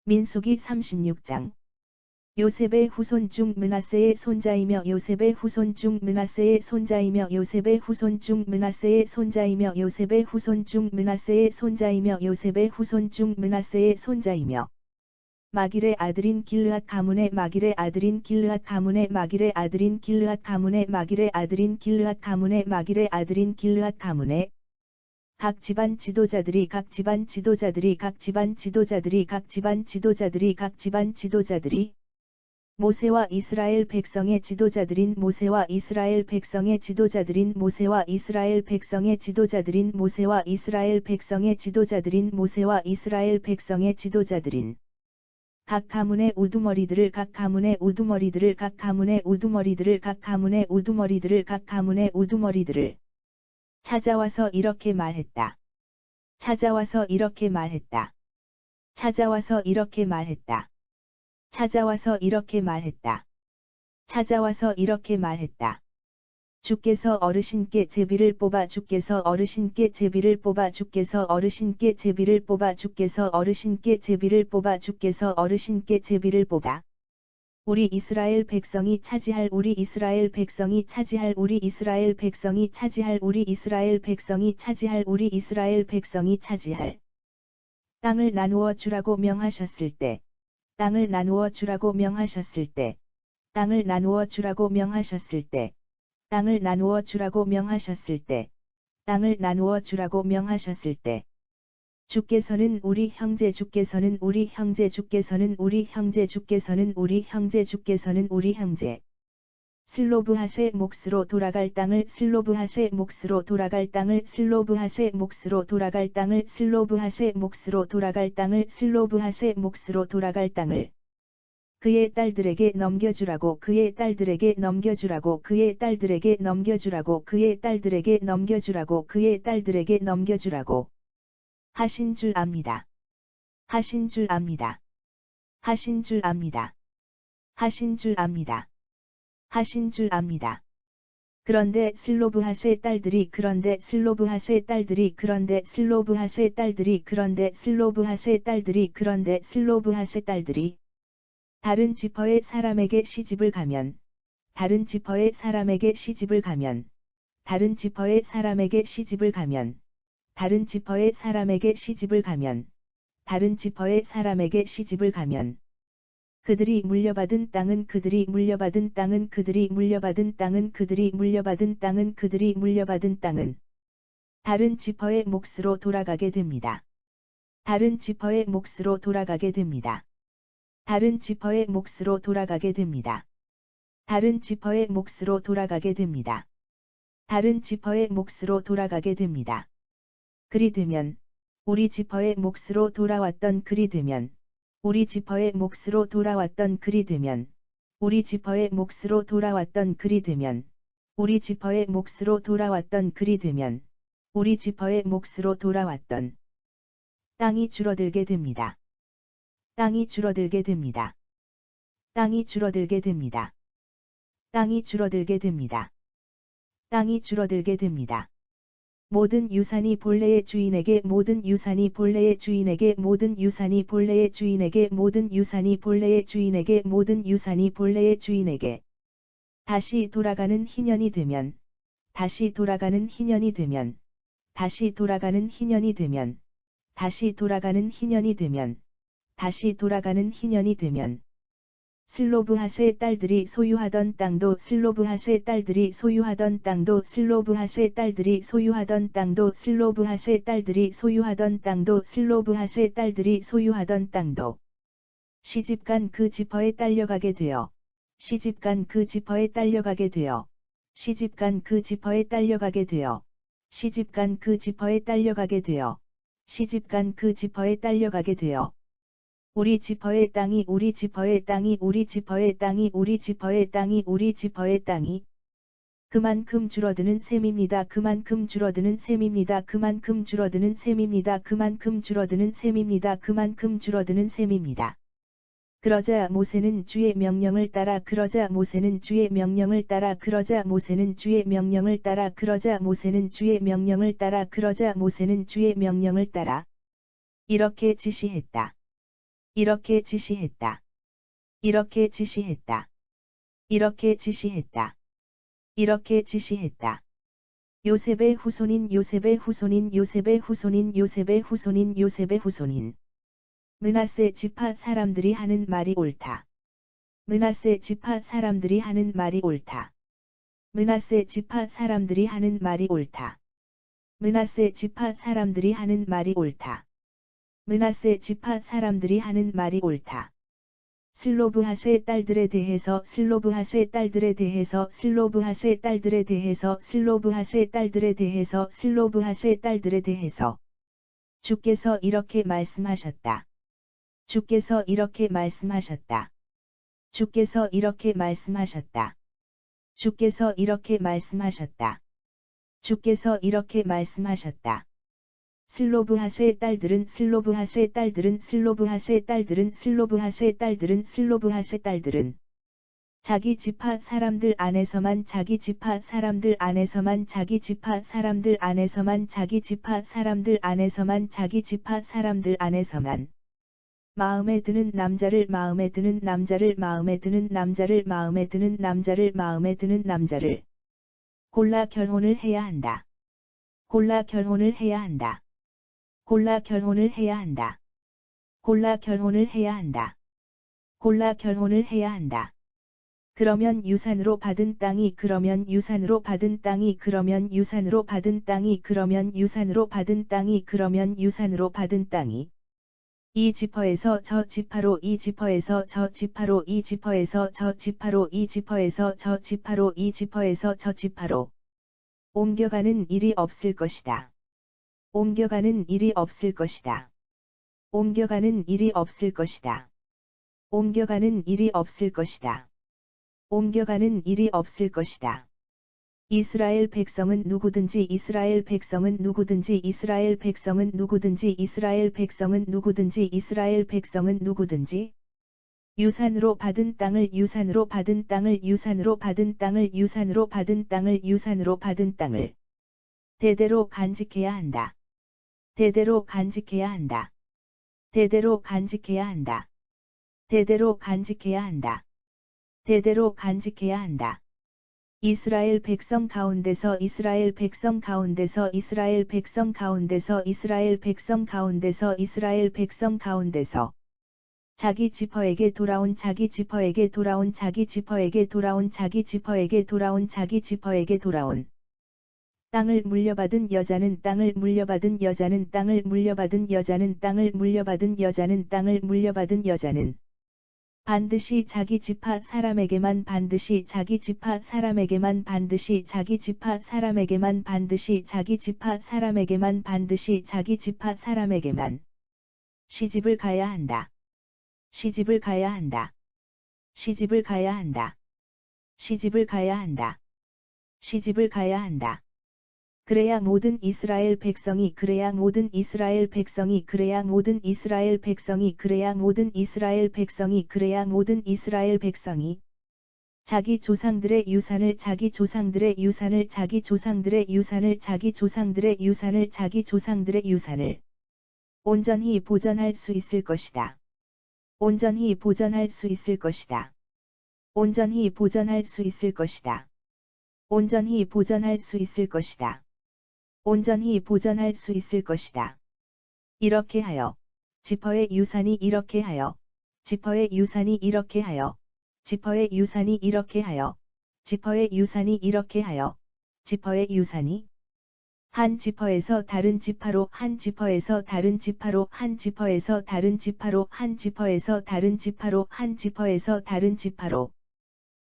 민수기 36장. 요셉의 후손 중 므낫세의 손자이며 요셉의 후손 중 므낫세의 손자이며 요셉의 후손 중 므낫세의 손자이며 요셉의 후손 중 므낫세의 손자이며 요셉의 후손 중 므낫세의 손자이며 마길의 아들인 길르앗 가문의 마길의 아들인 길르앗 가문의 마길의 아들인 길르앗 가문의 마길의 아들인 길르앗 가문의 마길의 아들인 길르앗 가문의 각 집안 지도자들이 각 집안 지도자들이 각 집안 지도자들이 각 집안 지도자들이 각 집안 지도자들이 모세와 이스라엘 백성의 지도자들인 모세와 이스라엘 백성의 지도자들인 모세와 이스라엘 백성의 지도자들인 모세와 이스라엘 백성의 지도자들인 모세와 이스라엘 백성의 지도자들인 각 가문의 우두머리들을 각 가문의 우두머리들을 각 가문의 우두머리들을 각 가문의 우두머리들을 각 가문의 우두머리들을 찾아와서 이렇게 말했다. 찾아와서 이렇게 말했다. 찾아와서 이렇게 말했다. 찾아와서 이렇게 말했다. 찾아와서 이렇게 말했다. 주께서 어르신께 제비를 뽑아 주께서 어르신께 제비를 뽑아 주께서 어르신께 제비를 뽑아 주께서 어르신께 제비를 뽑아 주께서 어르신께 제비를 뽑아 우리 이스라엘 백성이 차지할 우리 이스라엘 백성이 차지할 우리 이스라엘 백성이 차지할 우리 이스라엘 백성이 차지할 우리 이스라엘 백성이 차지할 땅을 나누어 주라고 명하셨을 때 땅을 나누어 주라고 명하셨을 때 땅을 나누어 주라고 명하셨을 때 땅을 나누어 주라고 명하셨을 때 땅을 나누어 주라고 명하셨을 때 주께서는 우리 형제 주께서는 우리 형제 주께서는 우리 형제 주께서는 우리 형제 주께서는 우리 형제 슬로브하세 몫으로 돌아갈 땅을 슬로브하세 몫으로 돌아갈 땅을 슬로브하세 몫으로 돌아갈 땅을 슬로브하세 몫으로 돌아갈 땅을 슬로브하세 몫으로 돌아갈 땅을 그의 딸들에게 넘겨주라고 그의 딸들에게 넘겨주라고 그의 딸들에게 넘겨주라고 그의 딸들에게 넘겨주라고 그의 딸들에게 넘겨주라고 하신 줄 압니다. 하신 줄 압니다. 하신 줄 압니다. 하신 줄 압니다. 하신 줄 압니다. 그런데 슬로브하세 딸들이 그런데 슬로브하세 딸들이 그런데 슬로브하세 딸들이 그런데 슬로브하세 딸들이 그런데 슬로브하세 딸들이 다른 지파의 사람에게 시집을 가면 다른 지파의 사람에게 시집을 가면 다른 지파의 사람에게 시집을 가면 다른 지파의 사람에게 시집을 가면 다른 지파의 사람에게 시집을 가면 그들이 물려받은 땅은 그들이 물려받은 땅은 그들이 물려받은 땅은 그들이 물려받은 땅은 그들이 물려받은 땅은 다른 지파의 몫으로 돌아가게 됩니다. 다른 지파의 몫으로 돌아가게 됩니다. 다른 지파의 몫으로 돌아가게 됩니다. 다른 지파의 몫으로 돌아가게 됩니다. 다른 지파의 몫으로 돌아가게 됩니다. 그리 되면 우리 지파의 몫으로 돌아왔던 그리 되면 우리 지파의 몫으로 돌아왔던 그리 되면 우리 지파의 몫으로 돌아왔던 그리 되면 우리 지파의 몫으로 돌아왔던 그리 되면 우리 지파의 몫으로 돌아왔던 땅이 줄어들게 됩니다. 땅이 줄어들게 됩니다. 땅이 줄어들게 됩니다. 땅이 줄어들게 됩니다. 땅이 줄어들게 됩니다. 모든 유산이 본래의 주인에게 모든 유산이 본래의 주인에게 모든 유산이 본래의 주인에게 모든 유산이 본래의 주인에게 모든 유산이 본래의 주인에게 다시 돌아가는 희년이 되면 다시 돌아가는 희년이 되면 다시 돌아가는 희년이 되면 다시 돌아가는 희년이 되면 다시 돌아가는 희년이 되면 슬로브하세 딸들이 소유하던 땅도 슬로브하세 딸들이 소유하던 땅도 슬로브하세 딸들이 소유하던 땅도 슬로브하세 딸들이 소유하던 땅도 슬로브하세 딸들이 소유하던 땅도 시집간 그 지파에 딸려가게 되어 시집간 그 지파에 딸려가게 되어 시집간 그 지파에 딸려가게 되어 시집간 그 지파에 딸려가게 되어 시집간 그 지파에 딸려가게 되어 우리 지파의 땅이 우리 지파의 땅이 우리 지파의 땅이 우리 지파의 땅이 우리 지파의 땅이 그만큼 줄어드는 셈입니다. 그만큼 줄어드는 셈입니다. 그만큼 줄어드는 셈입니다. 그만큼 줄어드는 셈입니다. 그만큼 줄어드는 셈입니다. 그러자 모세는 주의 명령을 따라 그러자 모세는 주의 명령을 따라 그러자 모세는 주의 명령을 따라 그러자 모세는 주의 명령을 따라 그러자 모세는 주의 명령을 따라 이렇게 지시했다. 이렇게 지시했다. 이렇게 지시했다. 이렇게 지시했다. 이렇게 지시했다. 요셉의 후손인 요셉의 후손인 요셉의 후손인 요셉의 후손인 요셉의 후손인. 므낫세 지파 사람들이 하는 말이 옳다. 므낫세 지파 사람들이 하는 말이 옳다. 므낫세 지파 사람들이 하는 말이 옳다. 므낫세 지파 사람들이 하는 말이 옳다. 므낫세 지파 사람들이 하는 말이 옳다. 슬로브하스의 딸들에 대해서 슬로브하스의 딸들에 대해서 슬로브하스의 딸들에 대해서 슬로브하스의 딸들에 대해서 슬로브하스의 딸들에 대해서 주께서 이렇게 말씀하셨다. 주께서 이렇게 말씀하셨다. 주께서 이렇게 말씀하셨다. 주께서 이렇게 말씀하셨다. 주께서 이렇게 말씀하셨다. 슬로브하스의 딸들은 슬로브하스의 딸들은 슬로브하스의 딸들은 슬로브하스의 딸들은 슬로브하스의 딸들은 자기 지파 사람들 안에서만 자기 지파 사람들 안에서만 자기 지파 사람들 안에서만 자기 지파 사람들 안에서만 자기 지파 사람들 안에서만 마음에 드는 남자를 마음에 드는 남자를 마음에 드는 남자를 마음에 드는 남자를 마음에 드는 남자를 골라 결혼을 해야 한다. 골라 결혼을 해야 한다. 골라 결혼을 해야 한다. 골라 결혼을 해야 한다. 골라 결혼을 해야 한다. 그러면 유산으로 받은 땅이 그러면 유산으로 받은 땅이 그러면 유산으로 받은 땅이 그러면 유산으로 받은 땅이 그러면 유산으로 받은 땅이 이 지퍼에서 저 지파로 이 지퍼에서 저 지파로 이 지퍼에서 저 지파로 이 지퍼에서 저 지파로 이 지퍼에서 저 지파로 옮겨가는 일이 없을 것이다. 옮겨가는 일이 없을 것이다. 옮겨가는 일이 없을 것이다. 옮겨가는 일이 없을 것이다. 옮겨가는 일이 없을 것이다. 이스라엘 백성은 누구든지 이스라엘 백성은 누구든지 이스라엘 백성은 누구든지 이스라엘 백성은 누구든지 이스라엘 백성은 누구든지 유산으로 받은 땅을 유산으로 받은 땅을 유산으로 받은 땅을 유산으로 받은 땅을 유산으로 받은 땅을 대대로 간직해야 한다. 대대로 간직해야 한다. 대대로 간직해야 한다. 대대로 간직해야 한다. 대대로 간직해야 한다. 이스라엘 백성 가운데서 이스라엘 백성 가운데서 이스라엘 백성 가운데서 이스라엘 백성 가운데서 이스라엘 백성 가운데서 자기 지퍼에게 돌아온 자기 지퍼에게 돌아온 자기 지퍼에게 돌아온 자기 지퍼에게 돌아온 자기 지퍼에게 돌아온 땅을 물려받은 여자는 땅을 물려받은 여자는 땅을 물려받은 여자는 땅을 물려받은 여자는 땅을 물려받은 여자는 반드시 자기 지파 사람에게만 반드시 자기 지파 사람에게만 반드시 자기 지파 사람에게만 반드시 자기 지파 사람에게만 반드시 자기 지파 사람에게만 시집을 가야 한다. 시집을 가야 한다. 시집을 가야 한다. 시집을 가야 한다. 시집을 가야 한다. 그래야 모든 이스라엘 백성이 그래야 모든 이스라엘 백성이 그래야 모든 이스라엘 백성이 그래야 모든 이스라엘 백성이 그래야 모든 이스라엘 백성이 자기 조상들의 유산을 자기 조상들의 유산을 자기 조상들의 유산을 자기 조상들의 유산을 자기 조상들의 유산을 온전히 보전할 수 있을 것이다. 온전히 보전할 수 있을 것이다. 온전히 보전할 수 있을 것이다. 온전히 보전할 수 있을 것이다. 온전히 보전할 수 있을 것이다. 이렇게 하여 지퍼의 유산이 이렇게 하여 지퍼의 유산이 이렇게 하여 지퍼의 유산이 이렇게 하여 지퍼의 유산이 이렇게 하여 지퍼의 유산이 한 지퍼에서 다른 지파로 한 지퍼에서 다른 지파로 한 지퍼에서 다른 지파로 한 지퍼에서 다른 지파로 한 지퍼에서 다른 지파로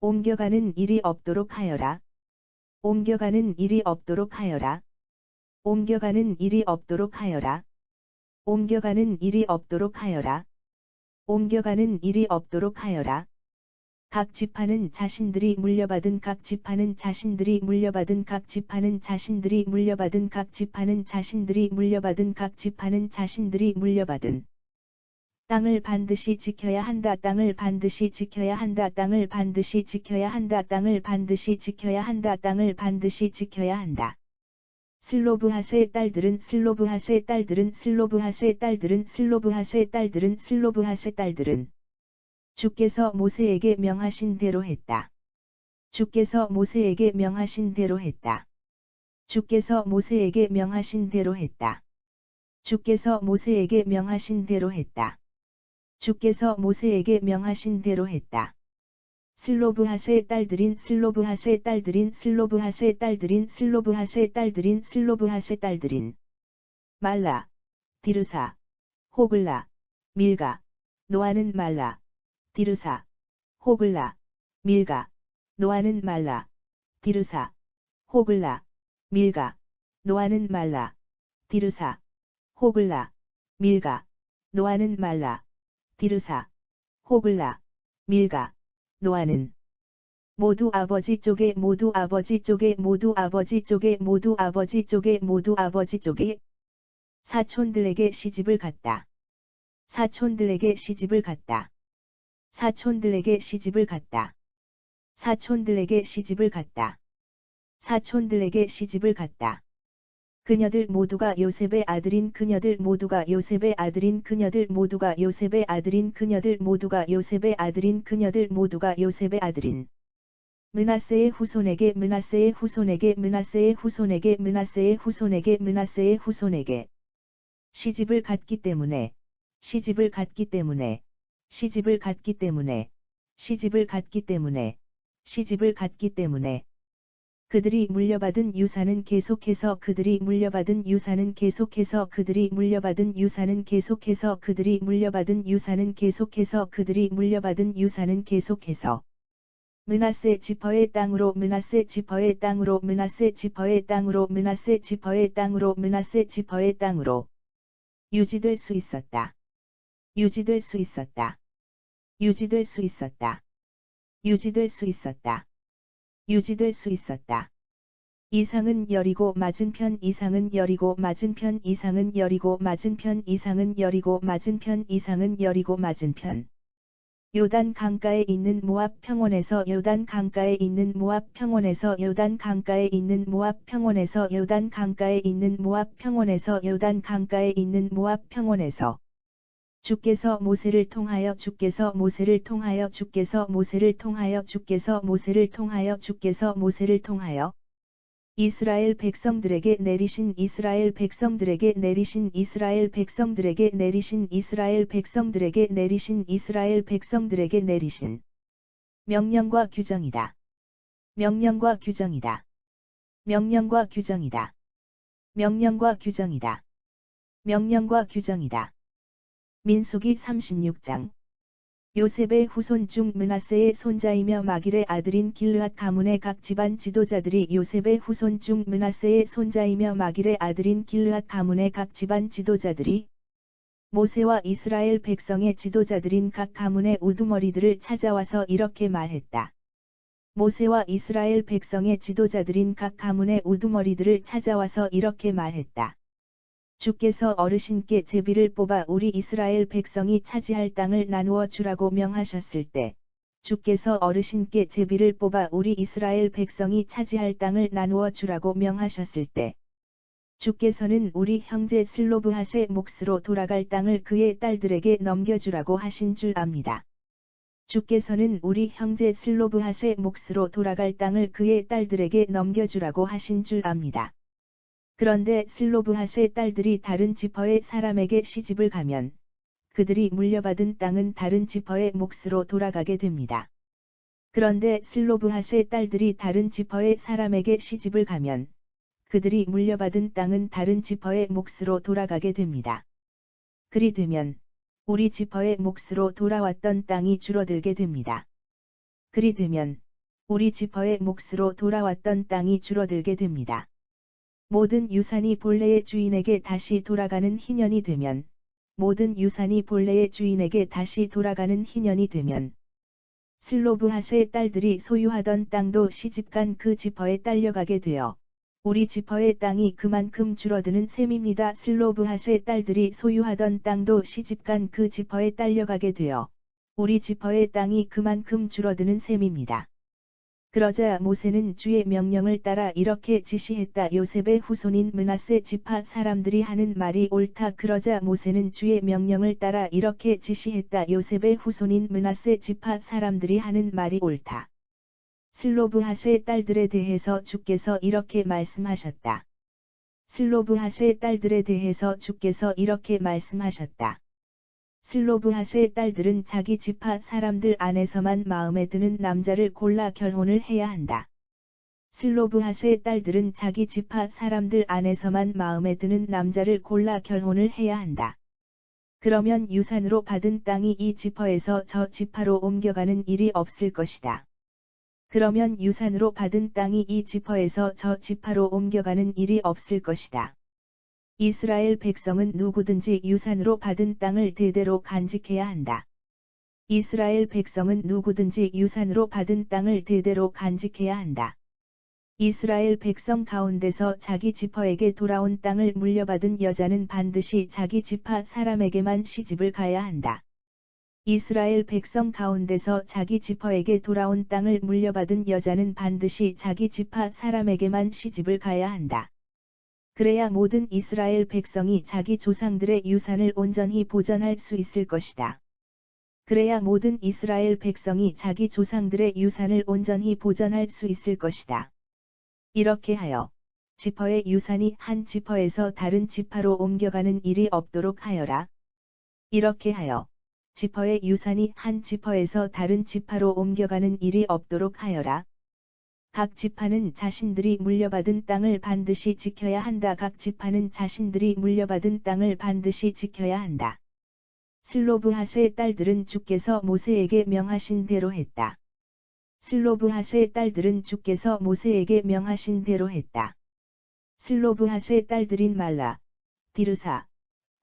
옮겨가는 일이 없도록 하여라. 옮겨가는 일이 없도록 하여라. 옮겨가는 일이 없도록 하여라. 옮겨가는 일이 없도록 하여라. 옮겨가는 일이 없도록 하여라. 각 지파는 자신들이 물려받은 각 지파는 자신들이 물려받은 각 지파는 자신들이 물려받은 각 지파는 자신들이 물려받은 각 지파는 자신들이 물려받은 땅을 반드시 지켜야 한다. 땅을 반드시 지켜야 한다. 땅을 반드시 지켜야 한다. 땅을 반드시 지켜야 한다. 땅을 반드시 지켜야 한다. 슬로브하세의 딸들은 슬로브하세의 딸들은 슬로브하세의 딸들은 슬로브하세의 딸들은 슬로브하세 딸들은 주께서 모세에게 명하신 대로 했다. 주께서 모세에게 명하신 대로 했다. 주께서 모세에게 명하신 대로 했다. 주께서 모세에게 명하신 대로 했다. 주께서 모세에게 명하신 대로 했다. 슬로브하세의 딸들인 슬로브하세의 딸들인 슬로브하세의 딸들인 슬로브하세의 딸들인 슬로브하세 딸들인 말라, 디르사, 호글라, 밀가, 노아는 말라, 디르사, 호글라, 밀가, 노아는 말라, 디르사, 호글라, 밀가, 노아는 말라, 디르사, 호글라, 밀가, 노아는 말라, 디르사, 호글라, 밀가, 노아는 모두 아버지 쪽에 모두 아버지 쪽에 모두 아버지 쪽에 모두 아버지 쪽에 모두 아버지 쪽에 사촌들에게 시집을 갔다. 사촌들에게 시집을 갔다. 사촌들에게 시집을 갔다. 사촌들에게 시집을 갔다. 사촌들에게 시집을 갔다. 그녀들 모두가 요셉의 아들인 그녀들 모두가 요셉의 아들인 그녀들 모두가 요셉의 아들인 그녀들 모두가 요셉의 아들인 그녀들 모두가 요셉의 아들인 므낫세의 후손에게 므낫세의 후손에게 므낫세의 후손에게 므낫세의 후손에게 므낫세의 후손에게 시집을 갔기 때문에 시집을 갔기 때문에 시집을 갔기 때문에 시집을 갔기 때문에 시집을 갔기 때문에 그들이 물려받은 유산은 계속해서 그들이 물려받은 유산은 계속해서 그들이 물려받은 유산은 계속해서 그들이 물려받은 유산은 계속해서 그들이 물려받은 유산은 계속해서 므낫세 지파의 땅으로 므낫세 지파의 땅으로 므낫세 지파의 땅으로 므낫세 지파의 땅으로 므낫세 지파의 땅으로 유지될 수 있었다. 유지될 수 있었다. 유지될 수 있었다. 유지될 수 있었다. 유지될 수 있었다. 이상은 여리고 맞은편 이상은 여리고 맞은편 이상은 여리고 맞은편 이상은 여리고 맞은편 이상은 여리고 맞은편 요단 강가에 있는 모압 평원에서 요단 강가에 있는 모압 평원에서 요단 강가에 있는 모압 평원에서 요단 강가에 있는 모압 평원에서 요단 강가에 있는 모압 평원에서 주께서 모세를 통하여 주께서 모세를 통하여 주께서 모세를 통하여 주께서 모세를 통하여 주께서 모세를 통하여 이스라엘 백성들에게 내리신 이스라엘 백성들에게 내리신 이스라엘 백성들에게 내리신 이스라엘 백성들에게 내리신 이스라엘 백성들에게 내리신 명령과 규정이다. 명령과 규정이다. 명령과 규정이다. 명령과 규정이다. 명령과 규정이다. 민수기 36장 요셉의 후손 중 므낫세의 손자이며 마길의 아들인 길르앗 가문의 각 집안 지도자들이 요셉의 후손 중 므낫세의 손자이며 마길의 아들인 길르앗 가문의 각 집안 지도자들이 모세와 이스라엘 백성의 지도자들인 각 가문의 우두머리들을 찾아와서 이렇게 말했다. 모세와 이스라엘 백성의 지도자들인 각 가문의 우두머리들을 찾아와서 이렇게 말했다. 주께서 어르신께 제비를 뽑아 우리 이스라엘 백성이 차지할 땅을 나누어 주라고 명하셨을 때, 주께서 어르신께 제비를 뽑아 우리 이스라엘 백성이 차지할 땅을 나누어 주라고 명하셨을 때, 주께서는 우리 형제 슬로브하세 몫으로 돌아갈 땅을 그의 딸들에게 넘겨주라고 하신 줄 압니다. 주께서는 우리 형제 슬로브하세 몫으로 돌아갈 땅을 그의 딸들에게 넘겨주라고 하신 줄 압니다. 그런데 슬로브하세 딸들이 다른 지파의 사람에게 시집을 가면 그들이 물려받은 땅은 다른 지파의 몫으로 돌아가게 됩니다. 그런데 슬로브하세 딸들이 다른 지파의 사람에게 시집을 가면 그들이 물려받은 땅은 다른 지파의 몫으로 돌아가게 됩니다. 그리 되면 우리 지파의 몫으로 돌아왔던 땅이 줄어들게 됩니다. 그리 되면 우리 지파의 몫으로 돌아왔던 땅이 줄어들게 됩니다. 모든 유산이 본래의 주인에게 다시 돌아가는 희년이 되면 모든 유산이 본래의 주인에게 다시 돌아가는 희년이 되면 슬로브하세의 딸들이 소유하던 땅도 시집간 그 지파에 딸려가게 되어 우리 지파의 땅이 그만큼 줄어드는 셈입니다. 슬로브하세의 딸들이 소유하던 땅도 시집간 그 지파에 딸려가게 되어 우리 지파의 땅이 그만큼 줄어드는 셈입니다. 그러자 모세는 주의 명령을 따라 이렇게 지시했다. 요셉의 후손인 므낫세 지파 사람들이 하는 말이 옳다. 그러자 모세는 주의 명령을 따라 이렇게 지시했다. 요셉의 후손인 므낫세 지파 사람들이 하는 말이 옳다. 슬로브핫의 딸들에 대해서 주께서 이렇게 말씀하셨다. 슬로브핫의 딸들에 대해서 주께서 이렇게 말씀하셨다. 슬로브핫의 딸들은 자기 지파 사람들 안에서만 마음에 드는 남자를 골라 결혼을 해야 한다. 슬로브핫의 딸들은 자기 지파 사람들 안에서만 마음에 드는 남자를 골라 결혼을 해야 한다. 그러면 유산으로 받은 땅이 이 지파에서 저 지파로 옮겨가는 일이 없을 것이다. 그러면 유산으로 받은 땅이 이 지파에서 저 지파로 옮겨가는 일이 없을 것이다. 이스라엘 백성은 누구든지 유산으로 받은 땅을 대대로 간직해야 한다. 이스라엘 백성은 누구든지 유산으로 받은 땅을 대대로 간직해야 한다. 이스라엘 백성 가운데서 자기 지파에게 돌아온 땅을 물려받은 여자는 반드시 자기 지파 사람에게만 시집을 가야 한다. 이스라엘 백성 가운데서 자기 지파에게 돌아온 땅을 물려받은 여자는 반드시 자기 지파 사람에게만 시집을 가야 한다. 그래야 모든 이스라엘 백성이 자기 조상들의 유산을 온전히 보전할 수 있을 것이다. 그래야 모든 이스라엘 백성이 자기 조상들의 유산을 온전히 보전할 수 있을 것이다. 이렇게 하여 지파의 유산이 한 지파에서 다른 지파로 옮겨가는 일이 없도록 하여라. 이렇게 하여 지파의 유산이 한 지파에서 다른 지파로 옮겨가는 일이 없도록 하여라. 각 지파는 자신들이 물려받은 땅을 반드시 지켜야 한다. 각 지파는 자신들이 물려받은 땅을 반드시 지켜야 한다. 슬로브핫의 딸들은 주께서 모세에게 명하신 대로 했다. 슬로브핫의 딸들은 주께서 모세에게 명하신 대로 했다. 슬로브핫의 딸들인 말라, 디르사,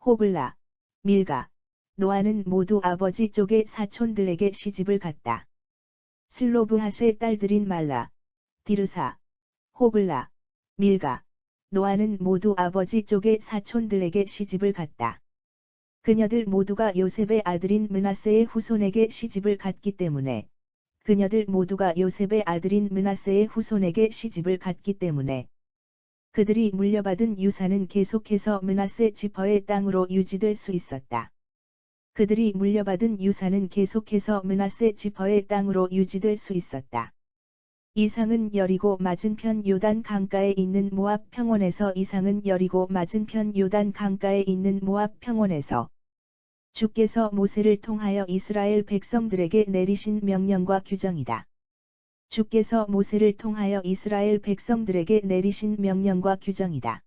호글라, 밀가, 노아는 모두 아버지 쪽의 사촌들에게 시집을 갔다. 슬로브핫의 딸들인 말라, 디르사, 호글라, 밀가, 노아는 모두 아버지 쪽의 사촌들에게 시집을 갔다. 그녀들 모두가 요셉의 아들인 므낫세의 후손에게 시집을 갔기 때문에 그녀들 모두가 요셉의 아들인 므낫세의 후손에게 시집을 갔기 때문에 그들이 물려받은 유산은 계속해서 므낫세 지파의 땅으로 유지될 수 있었다. 그들이 물려받은 유산은 계속해서 므낫세 지파의 땅으로 유지될 수 있었다. 이상은 여리고 맞은편 요단 강가에 있는 모압 평원에서 이상은 여리고 맞은편 요단 강가에 있는 모압 평원에서 주께서 모세를 통하여 이스라엘 백성들에게 내리신 명령과 규정이다. 주께서 모세를 통하여 이스라엘 백성들에게 내리신 명령과 규정이다.